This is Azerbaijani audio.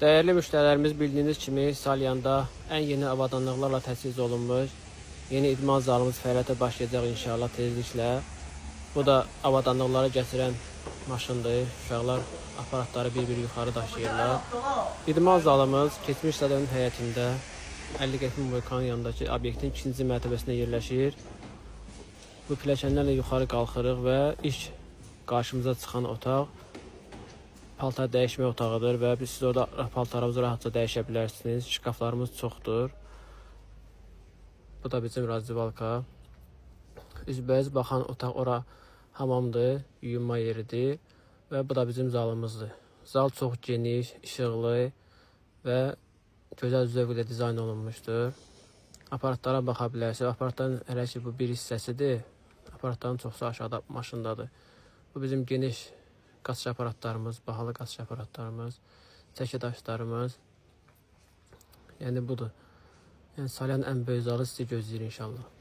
Değerli müştərilərimiz, bildiyiniz kimi Salyanda ən yeni avadanlıqlarla təchiz olunmuş yeni idman zalımız fəaliyyətə başlayacaq inşallah tezliklə. Bu da avadanlıqları gətirən maşındır. Uşaqlar aparatları bir-bir yuxarı daşıyırlar. İdman zalımız keçmiş stadionun həyətində 50 qətim vulkanın yanındakı obyektin 2-ci mərtəbəsində yerləşir. Bu pilləkənlərlə yuxarı qalxırıq və ilk qarşımıza çıxan otaq paltar dəyişmə otağıdır və siz orada paltarınızı rahatca dəyişə bilərsiniz. Şkaflarımız çoxdur. Bu da bizim razdivalka. Üzbəüz baxan otaq ora hamamdır, yuyunma yeridir və bu da bizim zalımızdır. Zal çox geniş, işıqlı və gözəl zövqlə dizayn olunmuşdur. Aparatlara baxa bilərsiniz. Aparatların hələ ki bu bir hissəsidir. Aparatların çoxsu aşağıda maşındadır. Bu bizim geniş qaçış aparatlarımız, bahalı qaçış aparatlarımız, çəki daşlarımız. Yəni budur. Yəni Salyan ən böyük zalı sizi gözləyir inşallah.